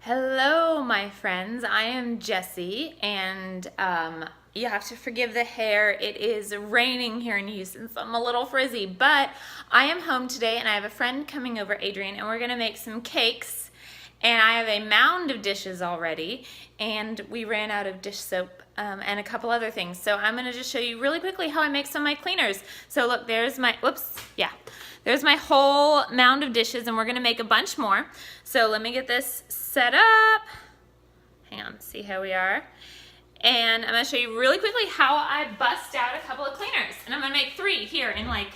Hello, my friends. I am Jessie, and you have to forgive the hair. It is raining here in Houston, so I'm a little frizzy, but I am home today, and I have a friend coming over, Adrian, and we're gonna make some cakes. And I have a mound of dishes already, and we ran out of dish soap and a couple other things. So I'm gonna just show you really quickly how I make some of my cleaners. So look, there's my, there's my whole mound of dishes, and we're gonna make a bunch more. So let me get this set up. Hang on, see how we are. And I'm gonna show you really quickly how I bust out a couple of cleaners. And I'm gonna make 3 here in let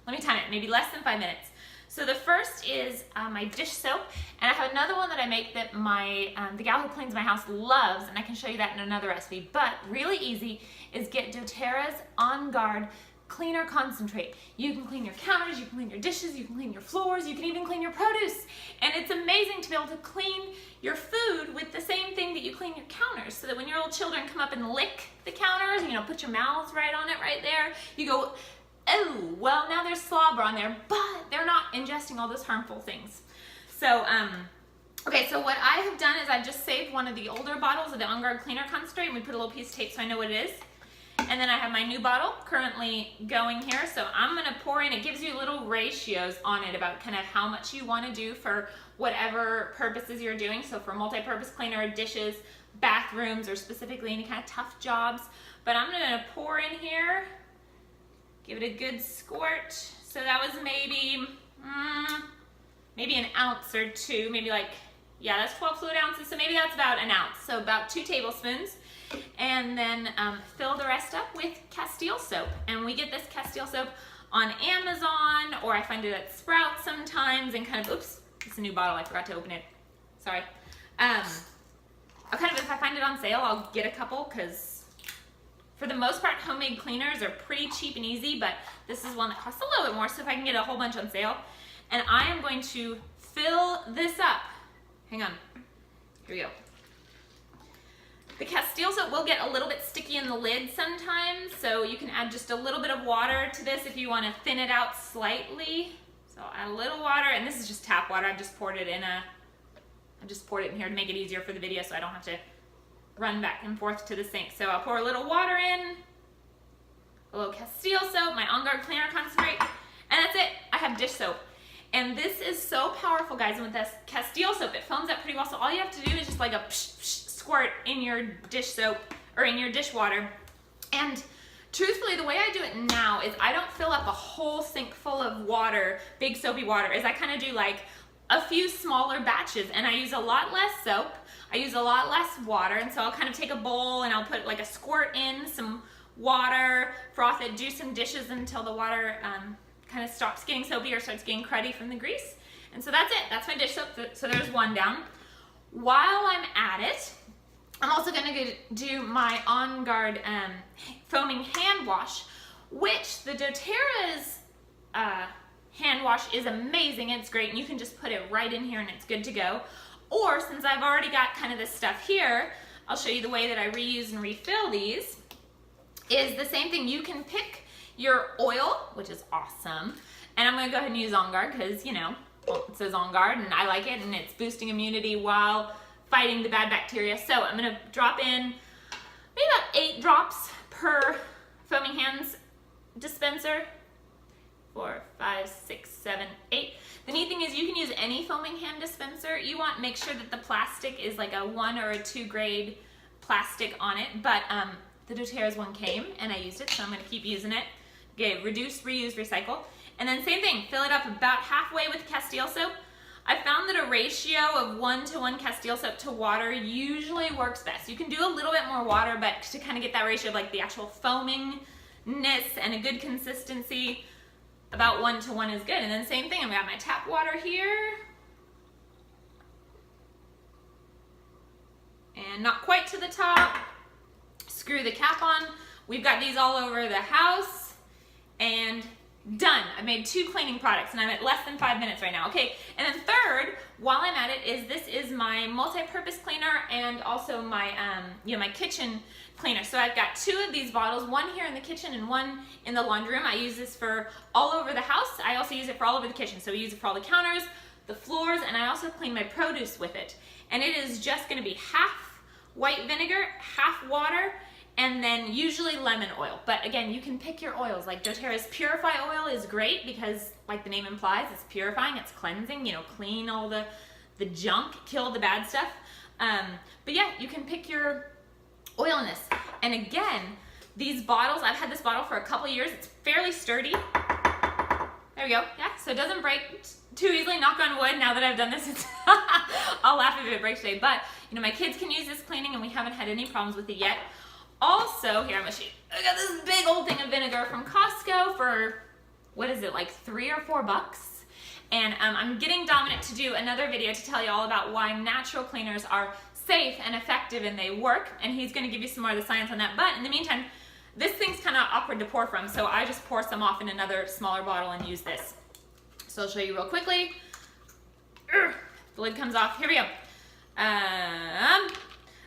me time it, maybe less than 5 minutes. So the first is my dish soap, and I have another one that I make that the gal who cleans my house loves, and I can show you that in another recipe. But really easy is get doTERRA's On Guard Cleaner Concentrate. You can clean your counters, you can clean your dishes, you can clean your floors, you can even clean your produce. And it's amazing to be able to clean your food with the same thing that you clean your counters, so that when your little children come up and lick the counters, put your mouths right on it right there, you go, oh, well, now there's slobber on there, but they're not ingesting all those harmful things. So, okay, so what I have done is I've just saved one of the older bottles of the On Guard Cleaner Concentrate, and we put a little piece of tape so I know what it is. And then I have my new bottle currently going here, so I'm gonna pour in. It gives you little ratios on it about kind of how much you wanna do for whatever purposes you're doing. So for multi-purpose cleaner, dishes, bathrooms, or specifically any kind of tough jobs. But I'm gonna pour in here. Give it a good squirt. So that was maybe an ounce or 2, maybe that's 12 fluid ounces, so maybe that's about an ounce. So about 2 tablespoons. And then fill the rest up with Castile soap. And we get this Castile soap on Amazon, or I find it at Sprouts sometimes, and kind of, oops, it's a new bottle, I forgot to open it. Sorry. If I find it on sale, I'll get a couple, because for the most part, homemade cleaners are pretty cheap and easy, but this is one that costs a little bit more, so if I can get a whole bunch on sale. And I am going to fill this up. Hang on. Here we go. The Castile soap will get a little bit sticky in the lid sometimes, so you can add just a little bit of water to this if you want to thin it out slightly. So I'll add a little water, and this is just tap water. I just poured it in here to make it easier for the video, so I don't have to run back and forth to the sink. So I'll pour a little water in, a little Castile soap, my On Guard Cleaner Concentrate, and that's it. I have dish soap. And this is so powerful, guys, and with this Castile soap, it foams up pretty well, so all you have to do is just like a psh, psh, squirt in your dish soap or in your dishwater. And truthfully, the way I do it now is I don't fill up a whole sink full of water, big soapy water, is I kind of do like a few smaller batches, and I use a lot less soap, I use a lot less water, and so I'll kind of take a bowl and I'll put like a squirt in, some water, froth it, do some dishes until the water kind of stops getting soapy or starts getting cruddy from the grease. And so that's it, that's my dish soap, so there's one down. While I'm at it, I'm also gonna do my On Guard foaming hand wash, which the doTERRA's hand wash is amazing, it's great, and you can just put it right in here and it's good to go. Or since I've already got kind of this stuff here, I'll show you the way that I reuse and refill these, is the same thing. You can pick your oil, which is awesome, and I'm gonna go ahead and use On Guard because, well, it says On Guard and I like it, and it's boosting immunity while fighting the bad bacteria. So I'm gonna drop in maybe about 8 drops per foaming hands dispenser. 4, 5, 6, 7, 8. The neat thing is you can use any foaming hand dispenser you want. Make sure that the plastic is like a 1 or a 2 grade plastic on it, but the doTERRA's one came and I used it, so I'm gonna keep using it. Okay, reduce, reuse, recycle. And then same thing, fill it up about halfway with Castile soap. I found that a ratio of 1-to-1 Castile soap to water usually works best. You can do a little bit more water, but to kind of get that ratio of like the actual foamingness and a good consistency, about 1-to-1 is good. And then same thing, I've got my tap water here. And not quite to the top. Screw the cap on. We've got these all over the house, and done. I made 2 cleaning products, and I'm at less than 5 minutes right now. Okay, and then third, while I'm at it, this is my multi-purpose cleaner and also my my kitchen cleaner. So I've got 2 of these bottles, one here in the kitchen and one in the laundry room. I use this for all over the house. I also use it for all over the kitchen. So we use it for all the counters, the floors, and I also clean my produce with it. And it is just gonna be half white vinegar, half water, and then usually lemon oil. But again, you can pick your oils. Like doTERRA's Purify oil is great because, like the name implies, it's purifying, it's cleansing, you know, clean all the junk, kill the bad stuff. But yeah, you can pick your oil in this. And again, these bottles, I've had this bottle for a couple years. It's fairly sturdy. There we go. Yeah, so it doesn't break too easily, knock on wood. Now that I've done this, I'll laugh if it breaks today. But, you know, my kids can use this cleaning and we haven't had any problems with it yet. Also, here, I'm gonna show you. I got this big old thing of vinegar from Costco for, what is it, like $3 or $4? And I'm getting Dominic to do another video to tell you all about why natural cleaners are safe and effective and they work. And he's gonna give you some more of the science on that. But in the meantime, this thing's kind of awkward to pour from, so I just pour some off in another smaller bottle and use this. So I'll show you real quickly. The lid comes off. Here we go.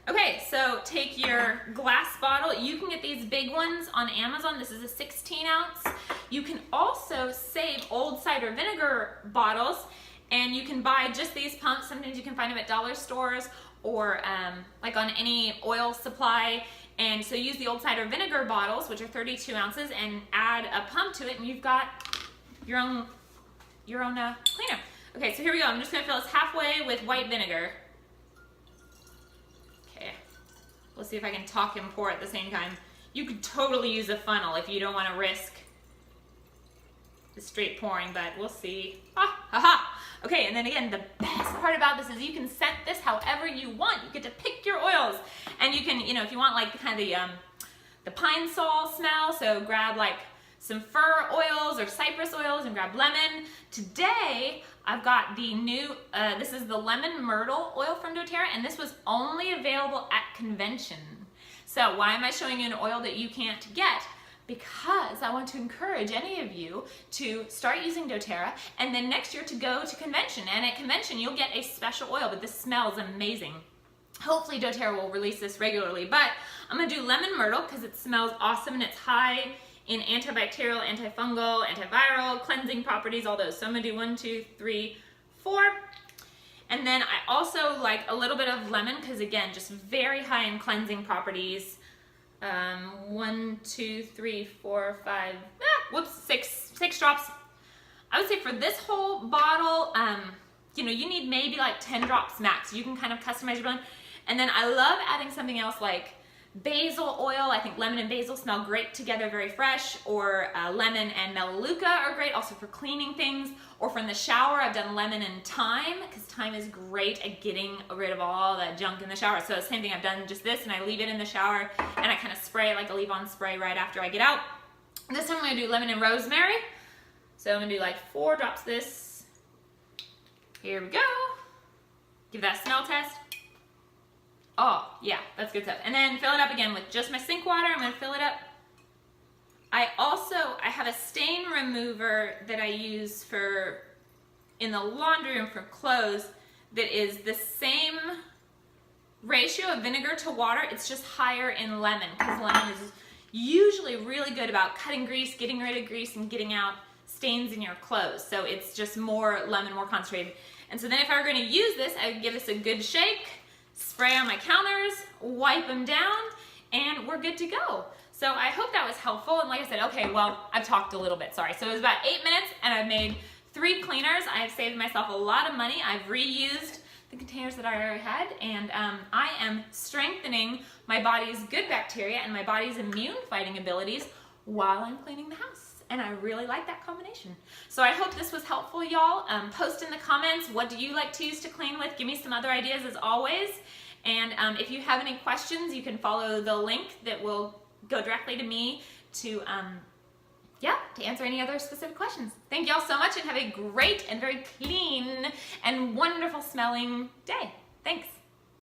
Okay, so take your glass bottle. You can get these big ones on Amazon. This is a 16 ounce. You can also save old cider vinegar bottles, and you can buy just these pumps. Sometimes you can find them at dollar stores or like on any oil supply. And so use the old cider vinegar bottles, which are 32 ounces, and add a pump to it, and you've got your own cleaner. Okay, so here we go. I'm just gonna fill this halfway with white vinegar. Okay, we'll see if I can talk and pour at the same time. You could totally use a funnel if you don't want to risk the straight pouring, but we'll see. Okay, and then again, the best part about this is you can scent this however you want. You get to pick your oils, and you can, you know, if you want like kind of the pine sol smell, so grab like some fir oils or cypress oils and grab lemon. Today, I've got the new, this is the lemon myrtle oil from doTERRA, and this was only available at convention. So why am I showing you an oil that you can't get? Because I want to encourage any of you to start using doTERRA and then next year to go to convention. And at convention, you'll get a special oil, but this smells amazing. Hopefully doTERRA will release this regularly, but I'm gonna do lemon myrtle because it smells awesome and it's high in antibacterial, antifungal, antiviral, cleansing properties, all those. So I'm gonna do 1, 2, 3, 4. And then I also like a little bit of lemon because again, just very high in cleansing properties. 1, 2, 3, 4, 5, six drops. I would say for this whole bottle, you know, you need maybe like 10 drops max. You can kind of customize your blend. And then I love adding something else like basil oil. I think lemon and basil smell great together, very fresh. Or lemon and melaleuca are great also for cleaning things. Or from the shower, I've done lemon and thyme because thyme is great at getting rid of all that junk in the shower. So the same thing, I've done just this and I leave it in the shower and I kind of spray like a leave-on spray right after I get out. This time I'm gonna do lemon and rosemary. So I'm gonna do like 4 drops of this. Here we go. Give that a smell test. Oh, yeah, that's good stuff. And then fill it up again with just my sink water. I'm gonna fill it up. I have a stain remover that I use for in the laundry room for clothes that is the same ratio of vinegar to water. It's just higher in lemon because lemon is usually really good about cutting grease, getting rid of grease, and getting out stains in your clothes. So it's just more lemon, more concentrated. And so then if I were going to use this, I would give this a good shake, spray on my counters, wipe them down, and we're good to go. So I hope that was helpful. And like I said, okay, well, I've talked a little bit, sorry. So it was about 8 minutes and I've made 3 cleaners. I've saved myself a lot of money. I've reused the containers that I already had, and I am strengthening my body's good bacteria and my body's immune fighting abilities while I'm cleaning the house. And I really like that combination. So I hope this was helpful, y'all. Post in the comments, what do you like to use to clean with? Give me some other ideas as always. And if you have any questions, you can follow the link that will go directly to me to answer any other specific questions. Thank y'all so much and have a great and very clean and wonderful smelling day. Thanks.